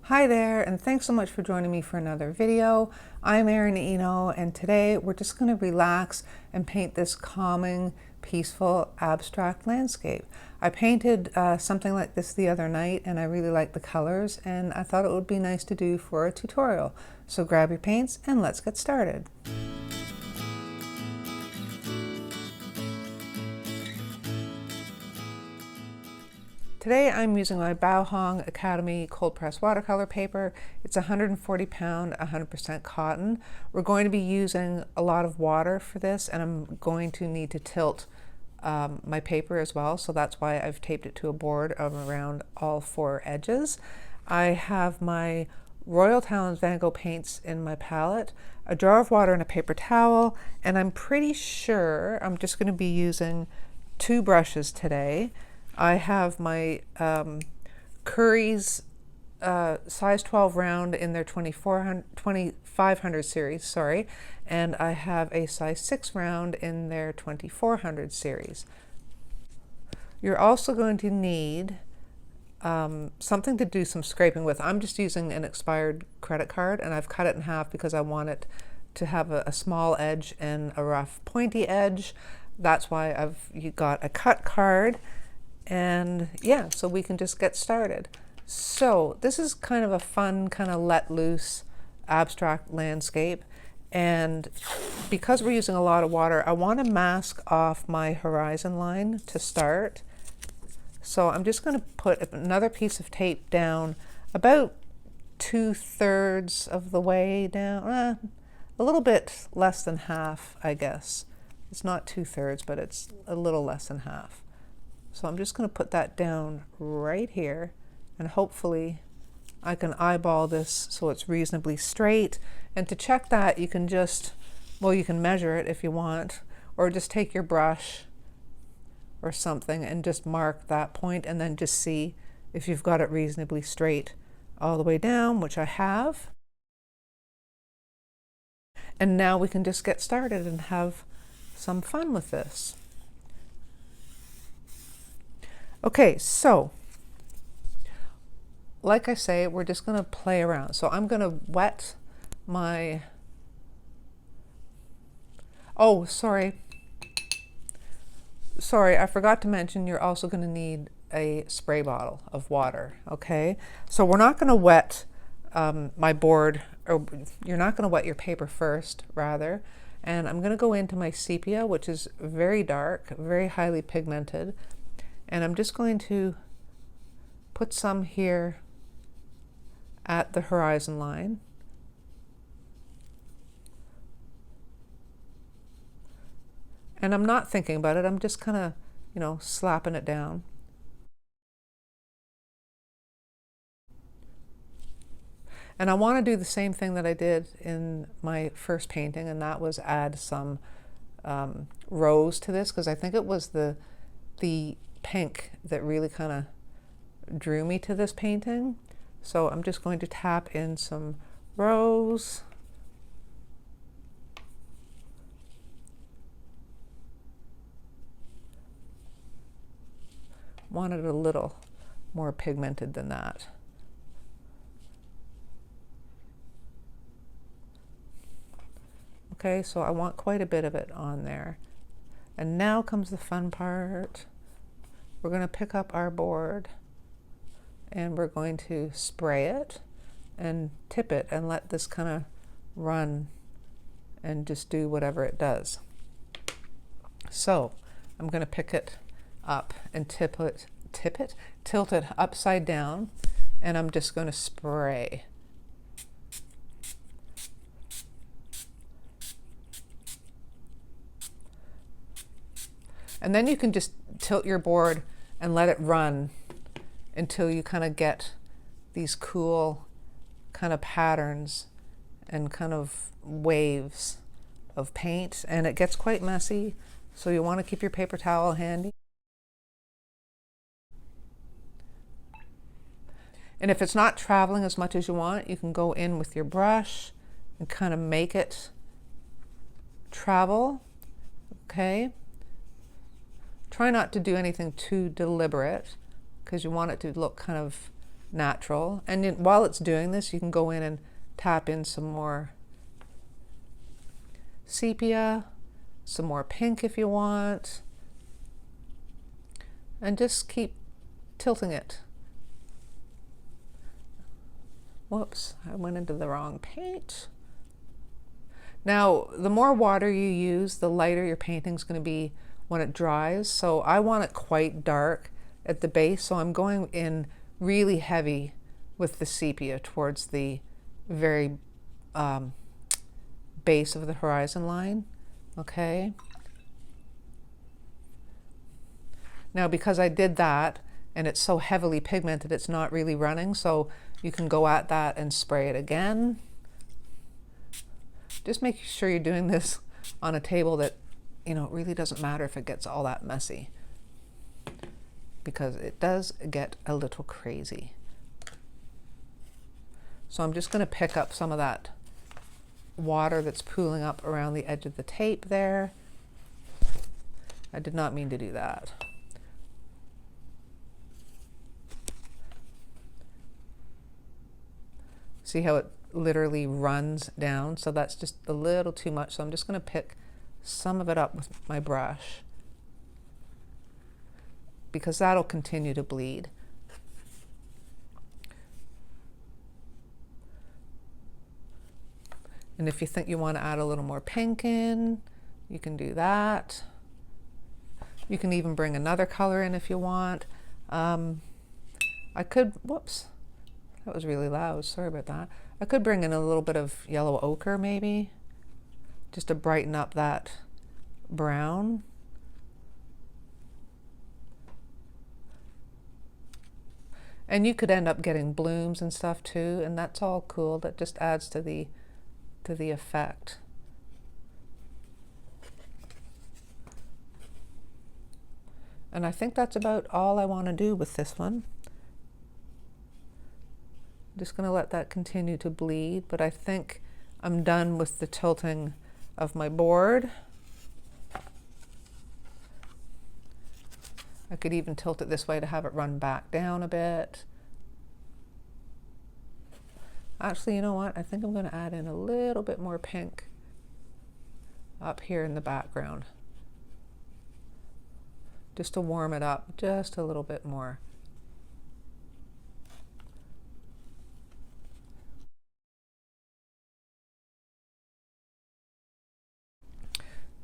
Hi there, and thanks so much for joining me for another video. I'm Erin Eno, and today we're just going to relax and paint this calming, peaceful, abstract landscape. I painted something like this the other night, and I really liked the colors, and I thought it would be nice to do for a tutorial. So grab your paints and let's get started. Today I'm using my Baohong Academy cold press watercolor paper. It's 140 pound, 100% cotton. We're going to be using a lot of water for this, and I'm going to need to tilt my paper as well, so that's why I've taped it to a board around all four edges. I have my Royal Talons Van Gogh paints in my palette, a jar of water and a paper towel, and I'm pretty sure I'm just going to be using 2 brushes today. I have my Curry's size 12 round in their 2500 series, sorry, and I have a size 6 round in their 2400 series. You're also going to need something to do some scraping with. I'm just using an expired credit card, and I've cut it in half because I want it to have a small edge and a rough pointy edge. That's why I've got a cut card. And yeah, so we can just get started. So this is kind of a fun, kind of let loose, abstract landscape. And because we're using a lot of water, I want to mask off my horizon line to start. So I'm just going to put another piece of tape down about 2/3 of the way down, a little bit less than half, I guess. It's not 2/3, but it's a little less than half. So I'm just going to put that down right here, and hopefully I can eyeball this so it's reasonably straight. And to check that, you can just, well, you can measure it if you want, or just take your brush or something and just mark that point, and then just see if you've got it reasonably straight all the way down, which I have. And now we can just get started and have some fun with this. Okay, so like I say, we're just going to play around. So I'm going to wet my, oh, sorry, I forgot to mention you're also going to need a spray bottle of water, okay? So we're not going to wet my board, or you're not going to wet your paper first, rather. And I'm going to go into my sepia, which is very dark, very highly pigmented. And I'm just going to put some here at the horizon line. And I'm not thinking about it, I'm just kind of, you know, slapping it down. And I want to do the same thing that I did in my first painting, and that was add some rose to this, because I think it was the pink that really kind of drew me to this painting. So I'm just going to tap in some rose. Wanted a little more pigmented than that. Okay, so I want quite a bit of it on there. And now comes the fun part. We're going to pick up our board and we're going to spray it and tip it and let this kind of run and just do whatever it does. So I'm going to pick it up and tilt it upside down, and I'm just going to spray. And then you can just tilt your board and let it run until you kind of get these cool kind of patterns and kind of waves of paint, and it gets quite messy, so you want to keep your paper towel handy. And if it's not traveling as much as you want, you can go in with your brush and kind of make it travel, okay? Try not to do anything too deliberate, because you want it to look kind of natural. And while it's doing this, you can go in and tap in some more sepia, some more pink if you want, and just keep tilting it. Whoops, I went into the wrong paint. Now, the more water you use, the lighter your painting's going to be when it dries. So I want it quite dark at the base, so I'm going in really heavy with the sepia towards the very base of the horizon line. Okay. Now, because I did that and it's so heavily pigmented, it's not really running, so you can go at that and spray it again. Just make sure you're doing this on a table that, you know, it really doesn't matter if it gets all that messy, because it does get a little crazy. So I'm just going to pick up some of that water that's pooling up around the edge of the tape there. I did not mean to do that. See how it literally runs down? So that's just a little too much. So I'm just going to pick some of it up with my brush, because that'll continue to bleed. And if you think you want to add a little more pink in, you can do that. You can even bring another color in if you want. I could, whoops, that was really loud, sorry about that. I could bring in a little bit of yellow ochre maybe, just to brighten up that brown. And you could end up getting blooms and stuff too, and that's all cool. That just adds to the effect. And I think that's about all I want to do with this one. I'm just going to let that continue to bleed, but I think I'm done with the tilting of my board. I could even tilt it this way to have it run back down a bit. Actually, you know what? I think I'm going to add in a little bit more pink up here in the background, just to warm it up just a little bit more.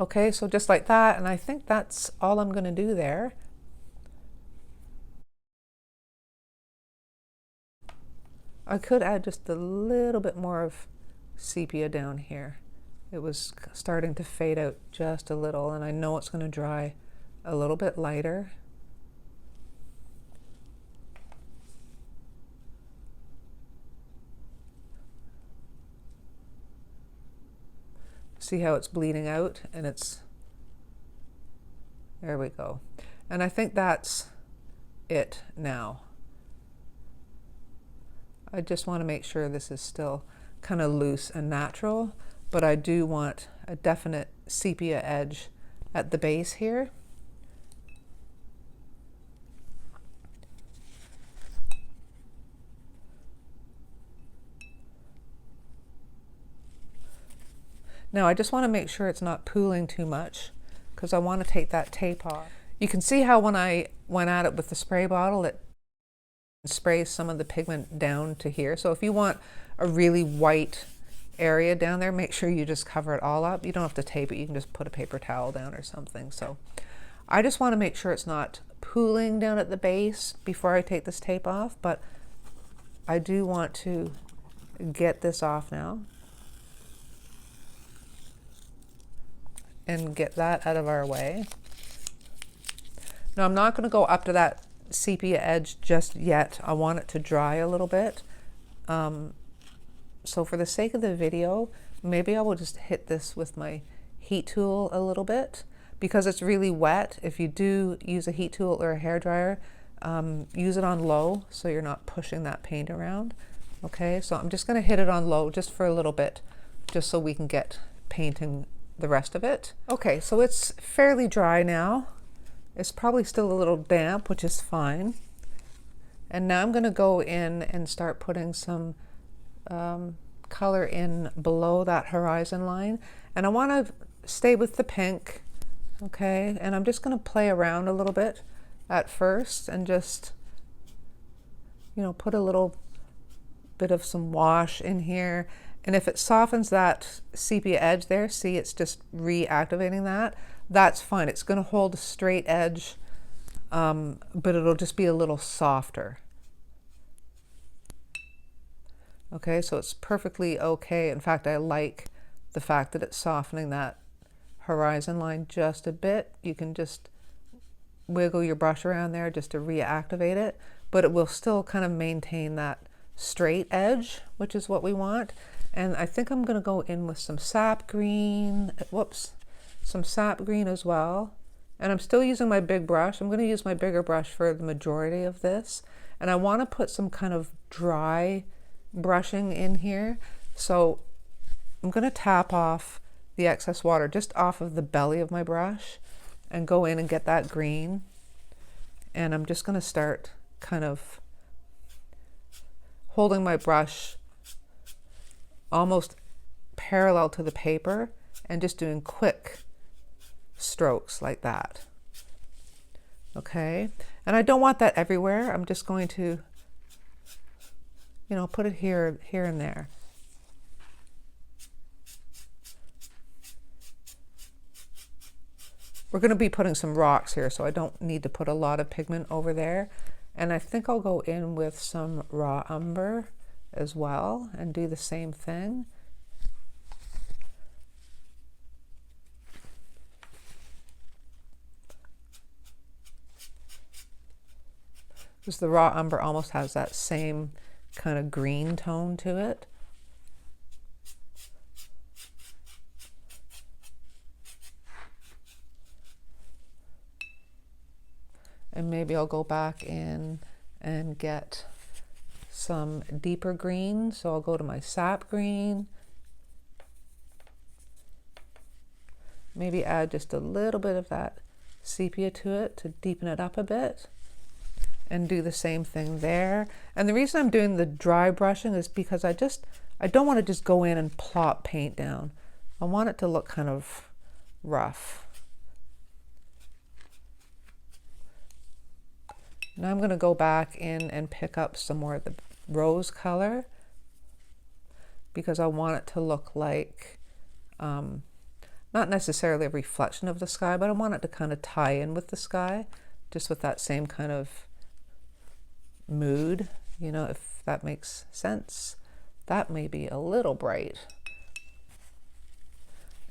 Okay, so just like that, and I think that's all I'm going to do there. I could add just a little bit more of sepia down here. It was starting to fade out just a little, and I know it's going to dry a little bit lighter. See how it's bleeding out, and it's, there we go. And I think that's it now. I just want to make sure this is still kind of loose and natural, but I do want a definite sepia edge at the base here. Now I just want to make sure it's not pooling too much, because I want to take that tape off. You can see how when I went at it with the spray bottle, it sprays some of the pigment down to here. So if you want a really white area down there, make sure you just cover it all up. You don't have to tape it, you can just put a paper towel down or something. So I just want to make sure it's not pooling down at the base before I take this tape off, but I do want to get this off now and get that out of our way. Now I'm not going to go up to that sepia edge just yet. I want it to dry a little bit. So for the sake of the video, maybe I will just hit this with my heat tool a little bit, because it's really wet. If you do use a heat tool or a hairdryer, use it on low so you're not pushing that paint around. Okay, so I'm just going to hit it on low just for a little bit, just so we can get painting the rest of it. Okay, so it's fairly dry now. It's probably still a little damp, which is fine. And now I'm going to go in and start putting some color in below that horizon line. And I want to stay with the pink, okay? And I'm just going to play around a little bit at first and just, you know, put a little bit of some wash in here. And if it softens that sepia edge there, see, it's just reactivating that. That's fine. It's going to hold a straight edge, but it'll just be a little softer. Okay, so it's perfectly okay. In fact, I like the fact that it's softening that horizon line just a bit. You can just wiggle your brush around there just to reactivate it, but it will still kind of maintain that straight edge, which is what we want. And I think I'm going to go in with some sap green, some sap green as well. And I'm still using my big brush. I'm going to use my bigger brush for the majority of this. And I want to put some kind of dry brushing in here. So I'm going to tap off the excess water just off of the belly of my brush and go in and get that green. And I'm just going to start kind of holding my brush almost parallel to the paper and just doing quick strokes like that. Okay, and I don't want that everywhere. I'm just going to, you know, put it here and there. We're going to be putting some rocks here, so I don't need to put a lot of pigment over there. And I think I'll go in with some raw umber as well and do the same thing. Because the raw umber almost has that same kind of green tone to it. And maybe I'll go back in and get some deeper green. So I'll go to my sap green. Maybe add just a little bit of that sepia to it to deepen it up a bit. And do the same thing there. And the reason I'm doing the dry brushing is because I don't want to just go in and plop paint down. I want it to look kind of rough. Now I'm going to go back in and pick up some more of the rose color because I want it to look like, not necessarily a reflection of the sky, but I want it to kind of tie in with the sky, just with that same kind of mood, you know, if that makes sense. That may be a little bright.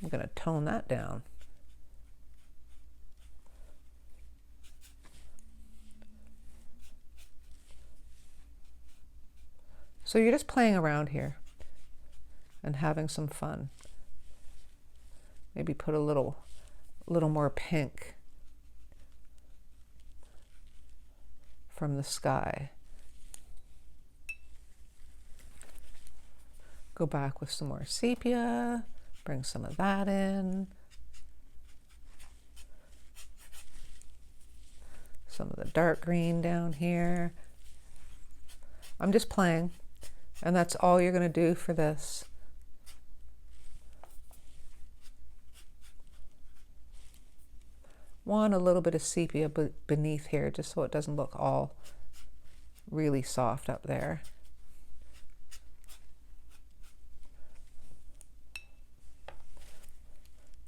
I'm going to tone that down. So you're just playing around here and having some fun. Maybe put a little more pink from the sky. Go back with some more sepia, bring some of that in. Some of the dark green down here. I'm just playing, and that's all you're going to do for this. Want a little bit of sepia beneath here, just so it doesn't look all really soft up there.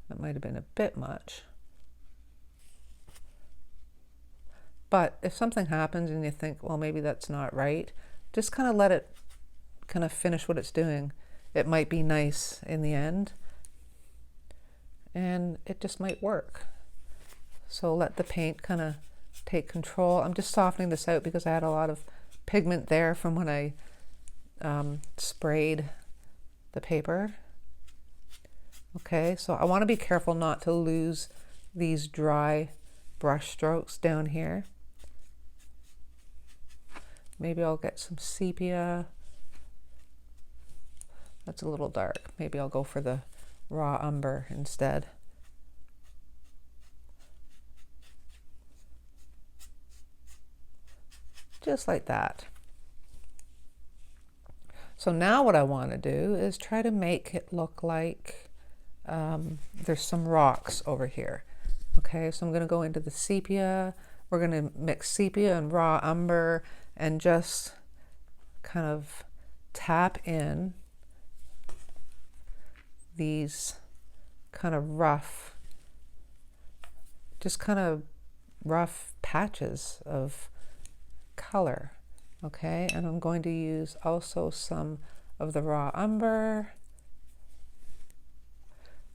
That might have been a bit much. But if something happens and you think, well, maybe that's not right, just kind of let it kind of finish what it's doing. It might be nice in the end, and it just might work. So let the paint kind of take control. I'm just softening this out because I had a lot of pigment there from when I sprayed the paper. Okay, so I want to be careful not to lose these dry brush strokes down here. Maybe I'll get some sepia. That's a little dark. Maybe I'll go for the raw umber instead. just like that. So now what I want to do is try to make it look like there's some rocks over here. Okay, so I'm going to go into the sepia. We're going to mix sepia and raw umber and just kind of tap in these kind of rough, just kind of rough patches of color. Okay, and I'm going to use also some of the raw umber.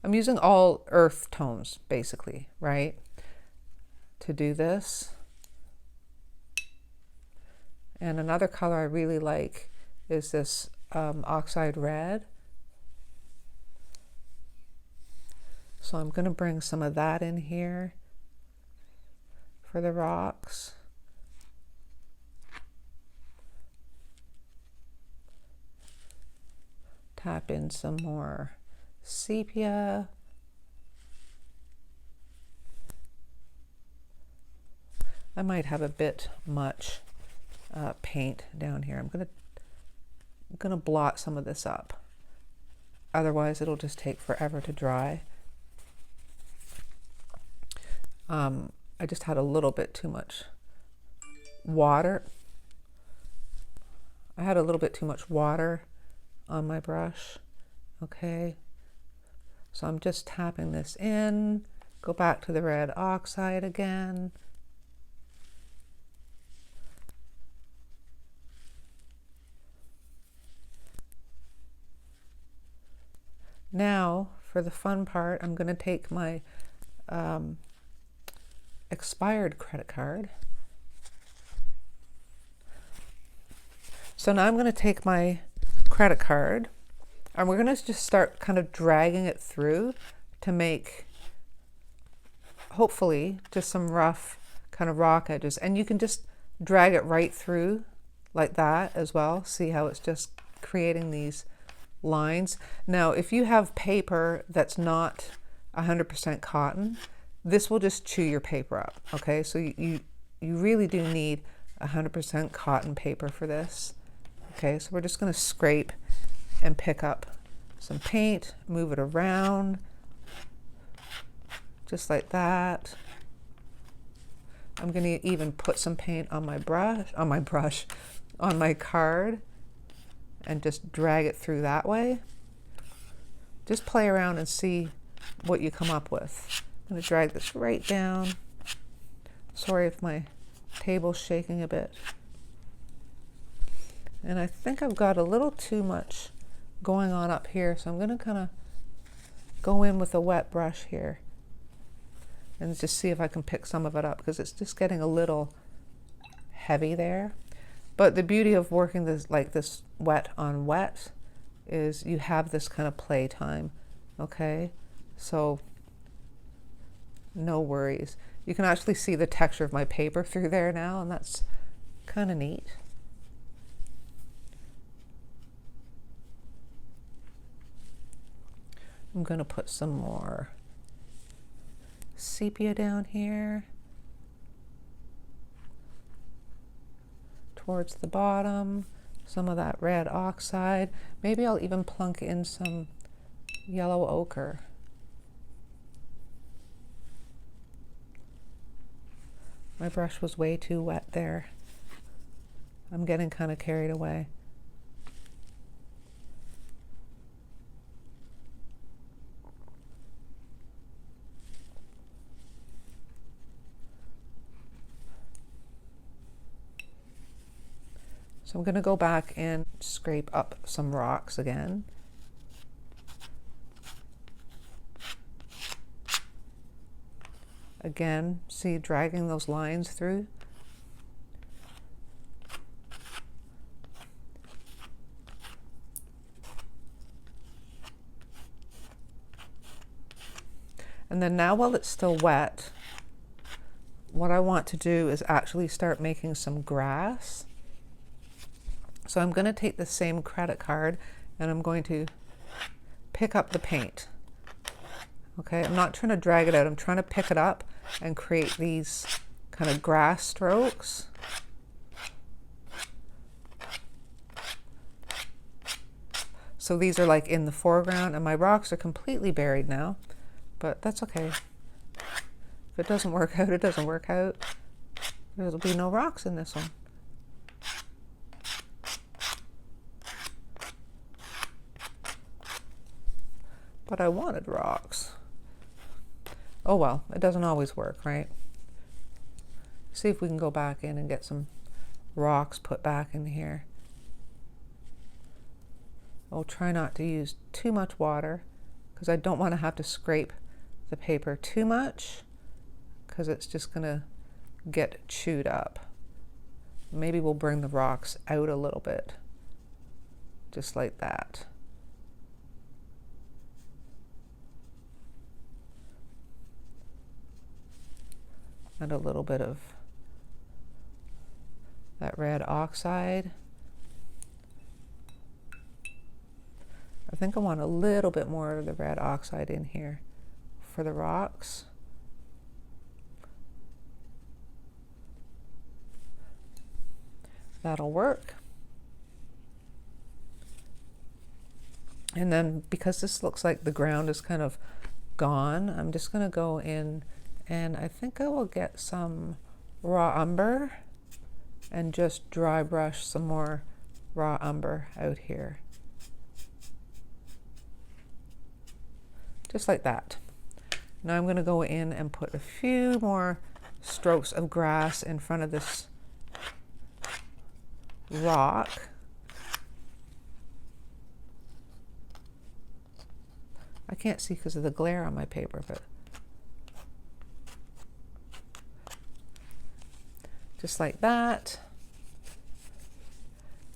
I'm using all earth tones basically, right, to do this. And another color I really like is this oxide red. So I'm going to bring some of that in here for the rocks. Tap in some more sepia. I might have a bit much paint down here. I'm gonna blot some of this up. Otherwise, it'll just take forever to dry. I just had a little bit too much water. I had a little bit too much water on my brush. Okay, so I'm just tapping this in. Go back to the red oxide again. Now, for the fun part, I'm going to take my expired credit card. So now I'm going to take my credit card and we're going to just start kind of dragging it through to make, hopefully, just some rough kind of rock edges. And you can just drag it right through like that as well. See how it's just creating these lines. Now, if you have paper that's not 100% cotton, this will just chew your paper up. Okay, so you really do need 100% cotton paper for this. Okay, so we're just going to scrape and pick up some paint, move it around, just like that. I'm going to even put some paint on my on my card, and just drag it through that way. Just play around and see what you come up with. I'm going to drag this right down. Sorry if my table's shaking a bit. And I think I've got a little too much going on up here, so I'm going to kind of go in with a wet brush here and just see if I can pick some of it up, because it's just getting a little heavy there. But the beauty of working this like this wet on wet is you have this kind of play time. Okay, so no worries. You can actually see the texture of my paper through there now, and that's kind of neat. I'm going to put some more sepia down here towards the bottom, some of that red oxide. Maybe I'll even plunk in some yellow ochre. My brush was way too wet there. I'm getting kind of carried away. So I'm going to go back and scrape up some rocks again. Again, see, dragging those lines through. And then now, while it's still wet, what I want to do is actually start making some grass. So I'm going to take the same credit card and I'm going to pick up the paint. Okay, I'm not trying to drag it out. I'm trying to pick it up and create these kind of grass strokes. So these are like in the foreground, and my rocks are completely buried now, but that's okay. If it doesn't work out, it doesn't work out. There'll be no rocks in this one. But I wanted rocks. Oh well, it doesn't always work, right? See if we can go back in and get some rocks put back in here. I'll try not to use too much water because I don't want to have to scrape the paper too much because it's just going to get chewed up. Maybe we'll bring the rocks out a little bit, just like that. And a little bit of that red oxide. I think I want a little bit more of the red oxide in here for the rocks. That'll work. And then because this looks like the ground is kind of gone, I'm just going to go in and I think I will get some raw umber and just dry brush some more raw umber out here. Just like that. Now I'm going to go in and put a few more strokes of grass in front of this rock. I can't see because of the glare on my paper, but just like that.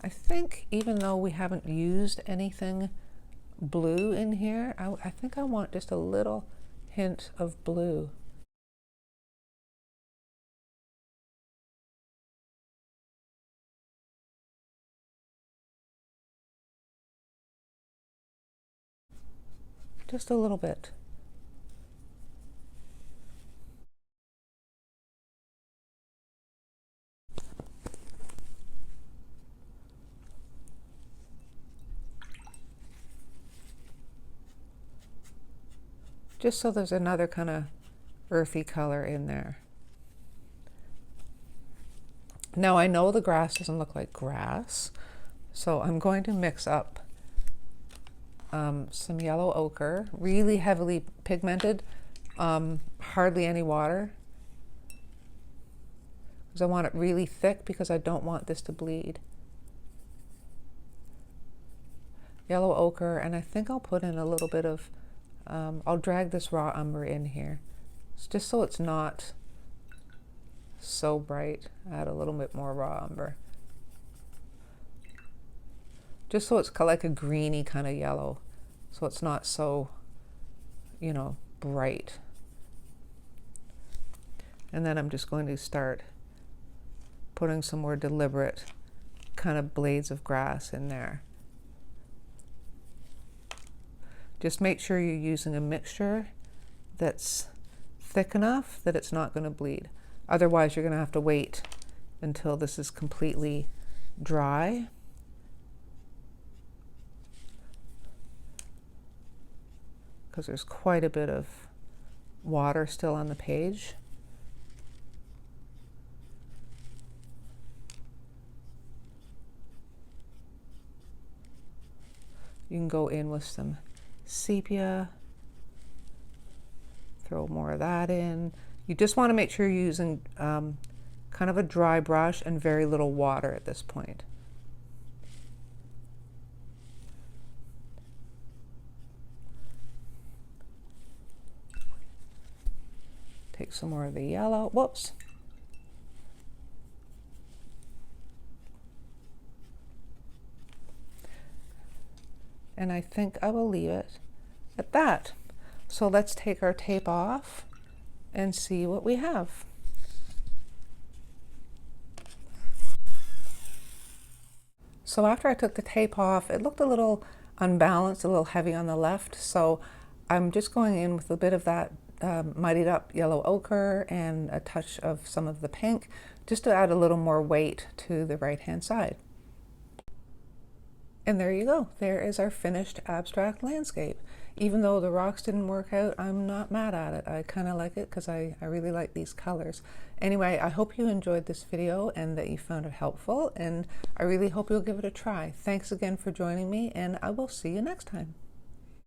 I think even though we haven't used anything blue in here, I think I want just a little hint of blue. Just a little bit. Just so there's another kind of earthy color in there. Now I know the grass doesn't look like grass, so I'm going to mix up some yellow ochre, really heavily pigmented, hardly any water, because I want it really thick because I don't want this to bleed. Yellow ochre, and I think I'll put in a little bit of I'll drag this raw umber in here. It's just so it's not so bright. Add a little bit more raw umber. Just so it's like a greeny kind of yellow. So it's not so, you know, bright. And then I'm just going to start putting some more deliberate kind of blades of grass in there. Just make sure you're using a mixture that's thick enough that it's not going to bleed. Otherwise, you're going to have to wait until this is completely dry. Because there's quite a bit of water still on the page. You can go in with some sepia, throw more of that in. You just want to make sure you're using kind of a dry brush and very little water at this point. Take some more of the yellow. Whoops. And I think I will leave it at that. So let's take our tape off and see what we have. So after I took the tape off, it looked a little unbalanced, a little heavy on the left. So I'm just going in with a bit of that muddied up yellow ochre and a touch of some of the pink, just to add a little more weight to the right hand side. And there you go. There is our finished abstract landscape. Even though the rocks didn't work out, I'm not mad at it. I kind of like it because I really like these colors. Anyway, I hope you enjoyed this video and that you found it helpful, and I really hope you'll give it a try. Thanks again for joining me, and I will see you next time.